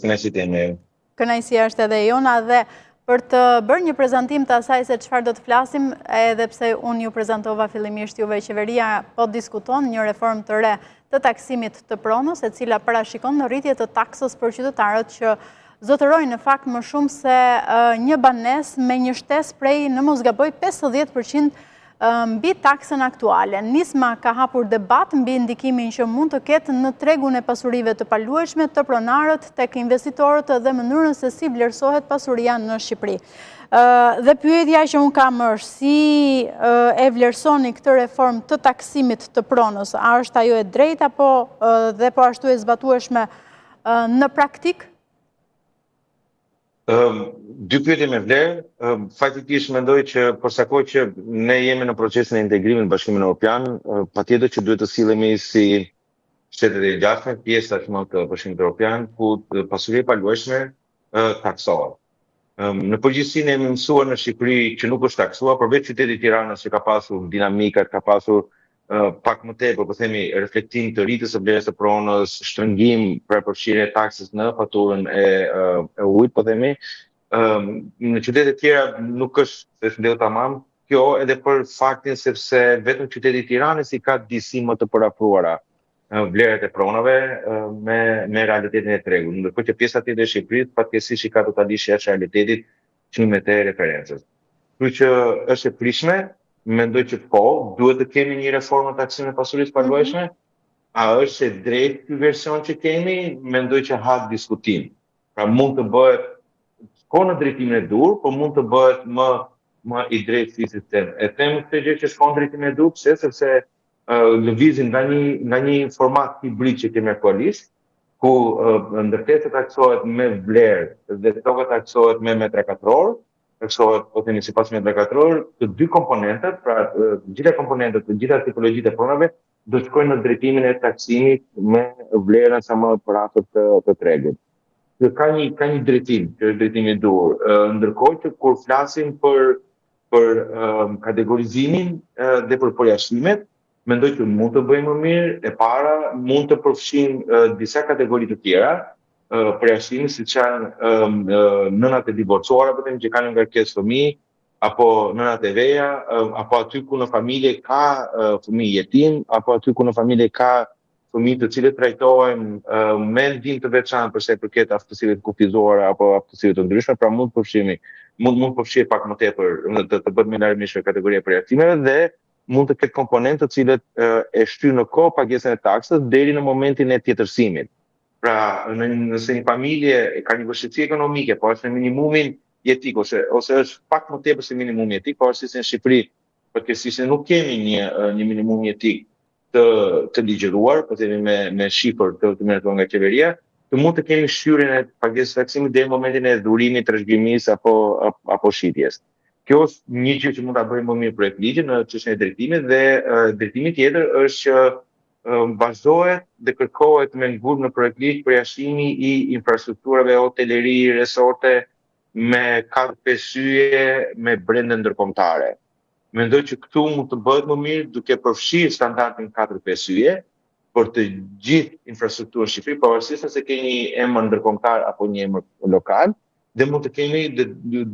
kënaqësitë e me. Kënaqësia është edhe jona dhe për të bërë një prezantim të asaj se çfarë do të flasim, edhe pse unë ju prezantova fillimisht juve, qeveria po diskuton një reformë të re të taksimit të pronës, e cila parashikon në rritje të taksës për qytetarët që zotërojnë në fakt më shumë se një banesë me një shtesë prej, në mos gaboj, 50% mbi taksën aktuale. Nisma ka hapur debat mbi ndikimin që mund të ketë në tregun e pasurive të paluajshme të pronarët tek investitorët dhe mënyrën se si vlerësohet pasuria në Shqipëri. Dhe pyetja që unë kam është si e vlerësoni këtë reformë të taksimit të pronës, a është ajo e drejtë apo dhe po ashtu e zbatueshme në praktik? Dy pyetje me vlerë, faktikisht mendoj që përsa kohë që ne jemi në procesin e integrimit në Bashkimin Evropian, patjetër që duhet të sillemi si shtetet e gjashme, pjesë tashmë të Bashkimit Evropian, ku pasuria e paluajshme taksohet. Në përgjithësi ne jemi mësuar në Shqipëri që nuk është taksuar, përveç qytetit Tiranës që ka pasur dinamikat, ka pasur pak më tepër, po themi, reflektim të rritjes së vlerës së pronës, shtrëngim për përfshirjen e taksës në faturën e ujit, po themi, në qytete tjera nuk është shleu tamam, kjo edhe për faktin sepse vetëm qyteti Tiranës i ka disi më të përafruara vlerët e pronave me realitetin e tregut, ndërkohë që pjesa tjetër e Shqipërisë fatkeqësisht i ka totalisht jashtë realitetit çmimet e referencës. Kështu që është e prishme, mendoj që po, duhet të kemi një reformë të taksimit të pasurisë paluajshme. A është e drejtë ky version që kemi? Mendoj që ha diskutim. Pra mund të bëhet shkon në drejtimin e dur, por mund të bëhet më i drejtë si sistem. E them këtë gjë që shkon në drejtimin e dur, sepse lëvizin nga një format hibrid që kemi aktualisht, ku ndërtesa taksohet me vlerë dhe toka taksohet me metra katror, taksohet, po themi, sipas metra katror, të dy komponentët, pra të gjitha komponentët, të gjitha tipologjitë e pronave do të shkojnë në drejtimin e taksimit me vlerën sa më përafërt të tregut. Ka një drejtim, që është drejtimi i dur. Ndërkohë që kur flasim për kategorizimin dhe për përjashtimet, mendoj që mund të bëjmë më mirë. E para, mund të përfshijmë disa kategori të tjera, përjashtimi siç janë nënat e divorcuara, po them, që kanë ngarkesë fëmijë, apo nënat e veja, apo aty ku në familje ka fëmijë jetim, apo aty ku në familje ka fëmijë të cilët trajtohen me ndihmë të veçantë për sa i përket aftësive të kufizuara apo aftësive të ndryshme, pra mund të përfshihet pak më tepër, të bëhet më larmishme kategoria e përjashtimeve dhe mund të ketë komponentë të cilët e shtyjnë në kohë pagesën e taksës deri në momentin e tjetërsimit. Pra, nëse një familje ka një vështirësi ekonomike, po është në minimumin jetik ose është pak më tepër se minimumi jetik, pavarësisht se në Shqipëri përgjithsisht nuk kemi një minimum jetik të ligjëruar, po themi me shifër të miratuar nga qeveria, të mund të kemi shtyjen e pagesës taksimit deri në momentin e dhurimit, trashëgimisë apo shitjes. Kjo është një gjë që mund ta bëjmë më mirë projekt ligji në çështjen e drejtimit dhe drejtimi tjetër është që vazhdohet dhe kërkohet me ngurë në projekt ligj përjashtimi i infrastrukturave hoteleri, resorte me 4-5 yje me brende ndërkombëtare. Mendoj që këtu mund të bëhet më mirë duke përfshirë standardin 4-5 yje për të gjithë infrastrukturën Shqipëri, pavarësisht se ke një emër ndërkombëtar apo një emër lokal, dhe mund të kemi,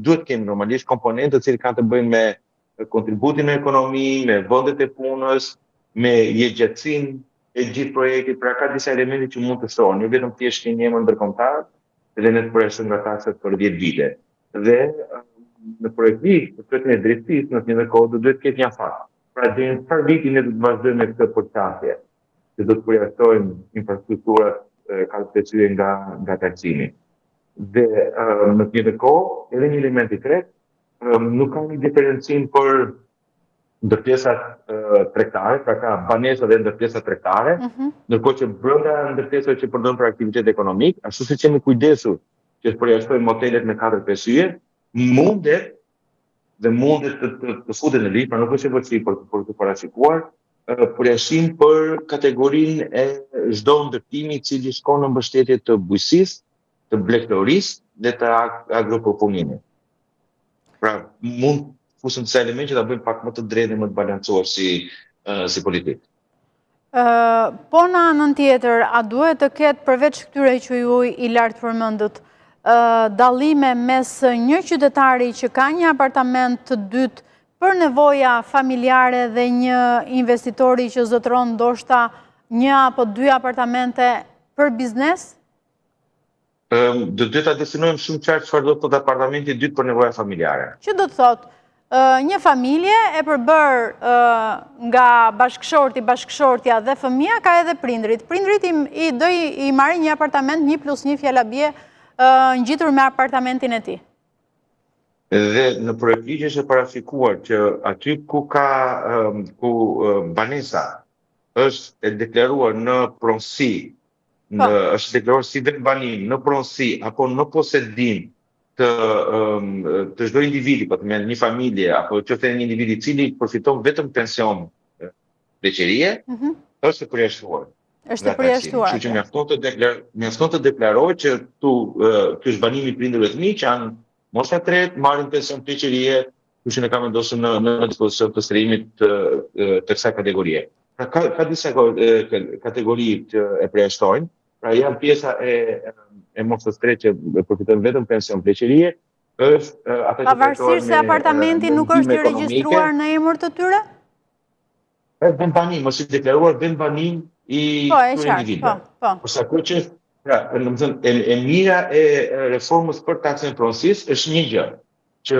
duhet kemi normalisht komponentë të cilët kanë të bëjnë me kontributin në ekonomi, me vendet e punës, me jetëgjatësinë e gjithë projektit, pra ka disa elemente që mund të shtohen, jo vetëm thjesht një emër ndërkombëtar dhe ne të përjashtojmë nga taksat për 10 vite. Dhe në projekt ligj, për çështjen e drejtësisë, në të njëjtën kohë duhet të ketë një afat. Pra deri në çfarë viti ne do të vazhdojmë me këtë përqafje, që do të përjashtojmë infrastrukturat ka të nga taksimi. Dhe në të njëjtën kohë, edhe një element i tretë, nuk ka një diferencim për ndërtesat tregtare, pra ka banesa dhe ndërtesa tregtare, ndërkohë që brenda ndërtesave që përdoren për aktivitet ekonomik, ashtu siç jemi kujdesur që të përjashtojmë motelet me 4-5 yje, mundet të futet në ligj, pra nuk është e vështirë për të parashikuar përjashtim për kategorinë e çdo ndërtimi i cili shkon në mbështetje të bujqësisë, të blegtorisë dhe të agropropulimit. Pra mund fusën disa elemente që ta bëjmë pak më të drejtë dhe më të balancuar si politikë. Po në anën tjetër, a duhet të ketë përveç këtyre që ju i lartë përmendët, dallime mes një qytetari që ka një apartament të dytë për nevoja familjare dhe një investitori që zotëron ndoshta një apo dy apartamente për biznes? Do ta definojmë shumë qartë çfarë do të thotë apartamenti i dytë për nevoja familjare. Që do të thotë një familje e përbër nga bashkëshortja dhe fëmia ka edhe prindrit. Prindrit do i marrin një apartament 1+1 fjala-bie ngjitur me apartamentin e tij. Dhe në projektligj është parafikuar që aty ku banesa është e deklaruar në pronësi, është deklaruar si vendbanim në pronësi apo në posedim të çdo individi, po të thënë një familje apo qoftë një individ i cili përfiton vetëm pension pleqërie, është e përjashtuar. Është e përjashtuar. Kështu që mjafton të deklarohet që ky është banimi i prindërve të mi që janë mosha e tretë, marrin pension pleqërie, kështu që ne kam vendosur në dispozicion të strimit të kësaj kategorie. Pra ka disa kategori që e përjashtojnë, pra janë pjesa e moshës tretë që përfiton vetëm pension pleqërie, është ata që pavarësisht se apartamenti nuk është i regjistruar në emër të tyre? Vendbanim, është i deklaruar vendbanim i individëve. Por sa kohë që e mira e reformës për taksën e pronësisë është një gjë, që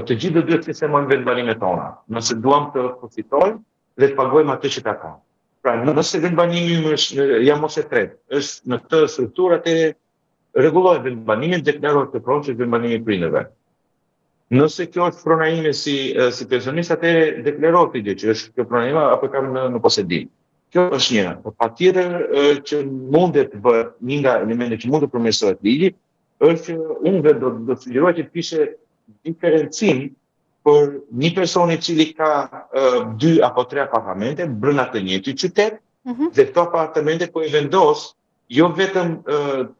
të gjithë duhet të sistemojmë vendbanimet tona, nëse duam të përfitojmë dhe të pagojmë atë që ta kanë. Pra, nëse vendbanimi jam moshe tretë, është në këtë strukturë, atëherë rregullohet vendbanimi, deklarohet të pronë që është vendbanimi i prindërve. Nëse kjo është prona ime si pensionist, atëherë deklarohet gjë që është kjo prona ime apo kam në posedim. Kjo është një. Patjetër që mundet të bëhet një nga elementet që mund të përmirësohet ligji, është që unë do të sugjeroj që të kishe diferencim për një person i cili ka 2 apo 3 apartamente brenda të njëjtit qytet, dhe këto apartamente po i vendos jo vetëm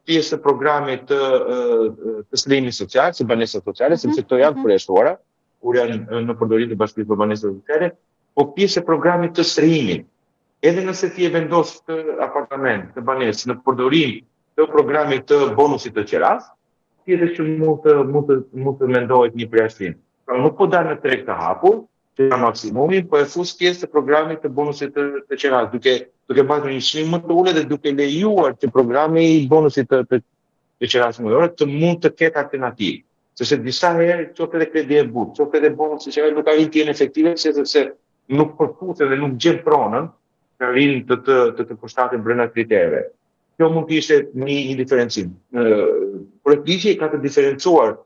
pjesë të programit të slimit social, si banesa sociale, sepse këto janë përjashtuara, kur janë në përdorim të Bashkisë për Banesat Sociale, po pjesë e programit të srimit. Edhe nëse ti e vendos të apartament, të banesë në përdorim të programit të bonusit të qeras, tjetër që mund të mendohet një përjashtim. Pra nuk po dalë në treg të hapur, që ka maksimumi, po e fus pjesë të programit të bonusit të qeras, duke pasur një çmim më të ulët dhe duke lejuar që programi i bonusit të qeras mujore të mund të ketë alternativë. Sepse disa herë qoftë edhe kredi e butë, qoftë edhe bonusi që nuk arrin të jenë efektive, sepse nuk përfuten dhe nuk gjen pronën që arrin të përshtaten brenda kriterëve. Kjo mund të ishte një diferencim. Projektligji ka të diferencuar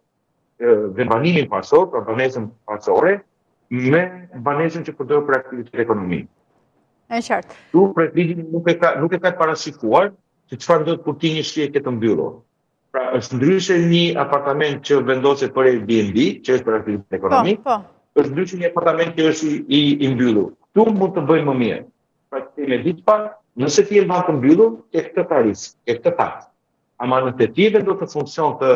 vendbanimin pasor, pra banesën pasore, me banesën që përdoret për aktivitet ekonomik. E qartë. Tu projektligji nuk e ka parashikuar se çfarë do të kur ti një shtëpi të mbyllur. Pra është ndryshe një apartament që vendoset për Airbnb, që është për aktivitet ekonomik, është ndryshe një apartament që është i mbyllur. Tu mund të bëjmë më mirë. Pra ti me ditë pak, nëse ti e mban të mbyllur, ke këtë tarifë, ke këtë taksë. Ama nëse ti vendos të funksion të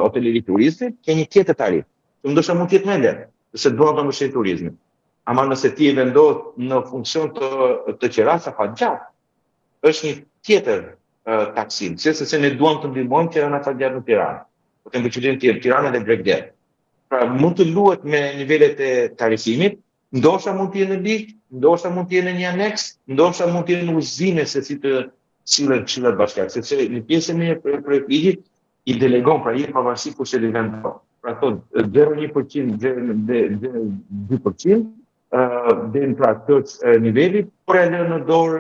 hotelëri turistit, ke një tjetër tarifë. Që ndoshta mund të jetë më lehtë, se duan të mbështetë turizmin. Ama nëse ti e vendos në funksion të qeras apo gjatë, është një tjetër taksim, sepse ne duam të ndihmojmë qeran apo gjatë në Tiranë. Po të qytetin tjetër, Tirana dhe Bregdet. Pra mund të luhet me nivelet e tarifimit, ndoshta mund të jenë në ligj, ndoshta mund të jenë në një aneks, ndoshta mund të jenë në uzime se si të sillet këshillat bashkiake, sepse në pjesën e projektligjit i delegon, pra i pavarësi kush e vendon. Pra thotë 0,1%, 2%, dhe në pra këtë nivelit, por e lënë në dorë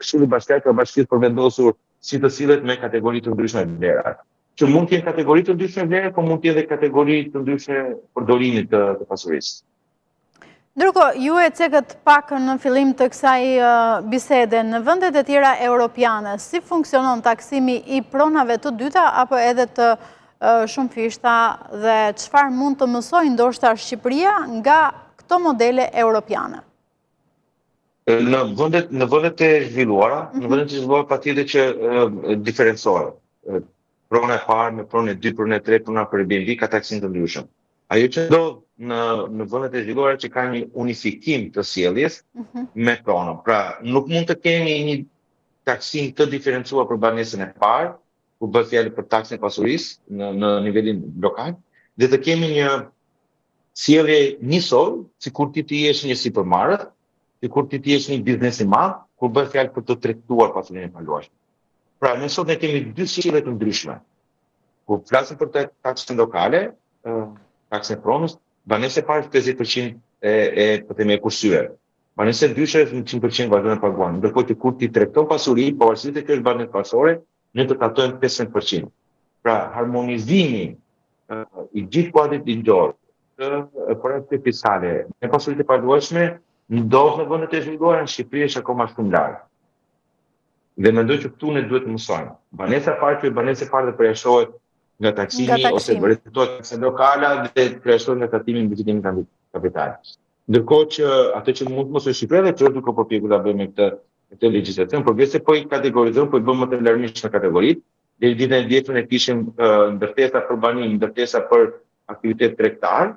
këshillit bashkiake Bashkisë për vendosur si të sillet me kategori të ndryshme vlera. Që mund të jenë kategori të ndryshme vlera, po mund të jenë kategori të ndryshme përdorimit të pasurisë. Ndërkohë, ju e cekët pak në fillim të kësaj bisede, në vendet e tjera europiane, si funksionon taksimi i pronave të dyta apo edhe të shumë fishta dhe çfarë mund të mësojë ndoshta Shqipëria nga këto modele europiane? Në vendet e zhvilluara, patjetër që diferencohet. Prona e parë me pronën e dytë, pronën e tretë, prona për Airbnb ka taksim të ndryshëm. Ajo që ndodh në vendet e zhvilluara që ka një unifikim të sjelljes me pronën. Pra, nuk mund të kemi një taksim të diferencuar për banesën e parë, ku bëhet fjalë për taksën e pasurisë në nivelin lokal, dhe të kemi një sjellje njësor, sikur ti jesh një supermarket, sikur ti jesh një biznes i madh, kur bëhet fjalë për të tregtuar pasurinë e paluajshme. Pra, ne sot ne kemi dy sjellje të ndryshme. Kur flasim për taksën lokale, taksën e pronës, banesa e parë 50% po themi e kursyer. Banesa e dyshme 100% vazhdon të paguan. Ndërkohë që kur ti tregton pasuri, pavarësisht se kjo është banesë pasore, ne të katojmë 50%. Pra, harmonizimi i gjithë kuadrit ligjor të projekte fiskale me pasuritë e paluajshme ndodh në vendet e zhvilluara, në Shqipëri është akoma shumë larg. Dhe mendoj që këtu ne duhet të mësojmë. Banesa e parë që banesa e parë dhe përjashtohet nga taksimi ose vërtetohet taksa lokale dhe përjashtohet nga tatimi në buxhetin kapital. Ndërkohë që atë që mund të mos është Shqipëria dhe që duke përpjekur ta bëjmë këtë legjislacion, përveçse po i kategorizojmë, po i bëmë më të larmishme kategoritë. Deri ditën e dielën ne kishim ndërtesa për banim, ndërtesa për aktivitet tregtar,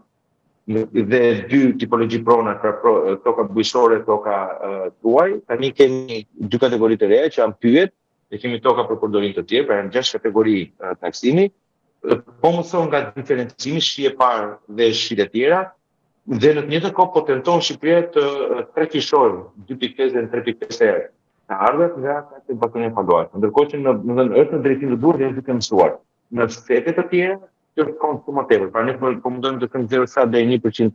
dhe dy tipologji prona, pra toka bujqësore, toka tuaj. Tani kemi dy kategori të reja që janë pyet, dhe kemi toka për përdorim të tjerë, pra janë 6 kategori taksimi. Po mëson nga diferencimi, shi e parë dhe shi e tjera, dhe në të njëjtën kohë po tenton Shqipëria të tregfishojë 2.5 dhe 3.5 herë të ardhmet nga taksat e batunë e paluajshme. Ndërkohë që është në drejtim të duhur dhe duke mësuar. Në shtete të tjera, që është shumë më tepër. Pra ne po mundojmë të kemi 0,7 deri 1%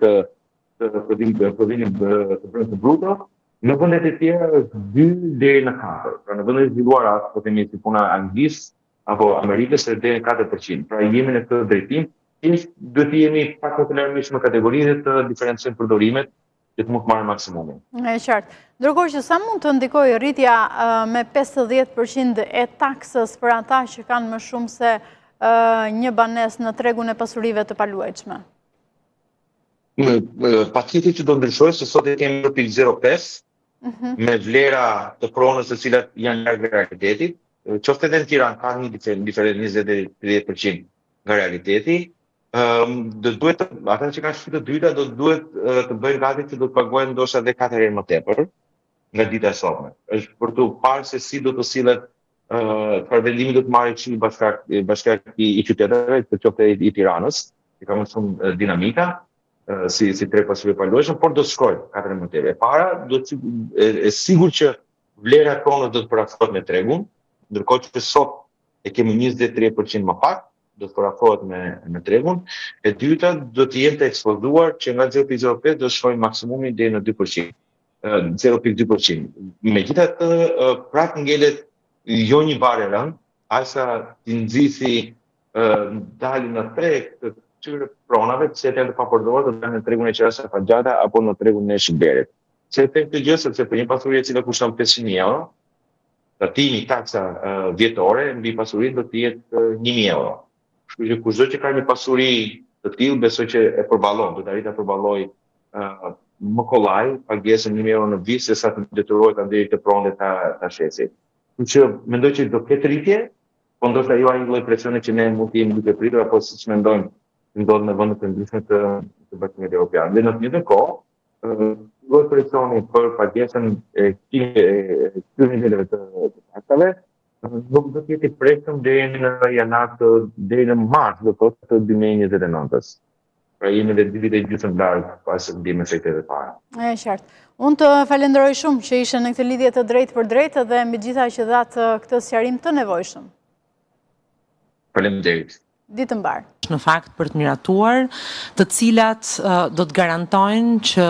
të prodhimit të brendshëm bruto. Në vendet e tjera është 2 deri në 4. Pra në vendet e zhvilluara, po themi si puna Anglisë apo Amerikës, është deri në 4%. Pra jemi në këtë drejtim, duhet të jemi pak më të larmishëm në kategori dhe të diferencojmë përdorimet që të mund të marrë maksimumin. E qartë. Ndërkohë që sa mund të ndikojë rritja me 50% e taksës për ata që kanë më shumë se një banesë në tregun e pasurive të paluajtshme? Patjetër që do ndryshojë, se sot e kemi 0.05 me vlera të pronës të cilat janë larg realitetit. Qoftë edhe në Tiranë ka një diferencë 20-30% nga realiteti. Ata që kanë shtëpi të dyta do duhet të bëjnë gati që do të paguajnë ndoshta edhe 4 herë më tepër nga dita e sotme. Është për të parë se si do të sillet çfarë vendimi do të marrë Këshilli Bashkiak i qyteteve, qoftë i Tiranës, që ka më shumë dinamika, si treg pasuri paluajshëm, por do të shkojë 4 herë më tepër. E para do të është sigurt që vlera e pronës do të parafohet me tregun, ndërkohë që sot e kemi 23% më pak, do të parafohet me tregun. E dyta do të jenë të ekspozuar që nga 0.05 do shkojnë maksimumi deri në 2%. 0.2%. Megjithatë, prapë ngelet jo një barë e rënd, asa të nxisi dalin në treg të këtyre pronave që janë të papërdorura të dalin në tregun e qerasave safagjata apo në tregun e shitblerit. Se e them këtë gjë sepse për një pasuri e cila kushton 500.000 euro, tatimi taksa vjetore mbi pasurinë do të jetë 1.000 euro. Kështu që kushdo që ka një pasuri të tillë besoj që e përballon, do të arrijë ta përballojë më kollaj pagesën 1.000 euro në vit sesa të detyrohet ta deri të pronë ta shesi. Kështu që mendoj që do ketë rritje, po ndoshta jo ai lloj presioni që ne mund të jemi duke pritur apo siç mendojmë ndodh në vendet e ndryshme të Bashkimit Evropian. Dhe në të njëjtën kohë, lloj presioni për pagesën e këtyre niveleve të taksave nuk do të jetë i prekshëm deri në janar deri në mars do të 2029-s. Pra jemi dhe 2 vite gjysmë larg pas ndihmës së efekteve të para. E qartë. Unë të falenderoj shumë që ishe në këtë lidhje të drejtë për drejtë dhe mbi gjitha që dhatë këtë sqarim të nevojshëm. Faleminderit. Ditë mbar. Në fakt për të miratuar, të cilat do të garantojnë që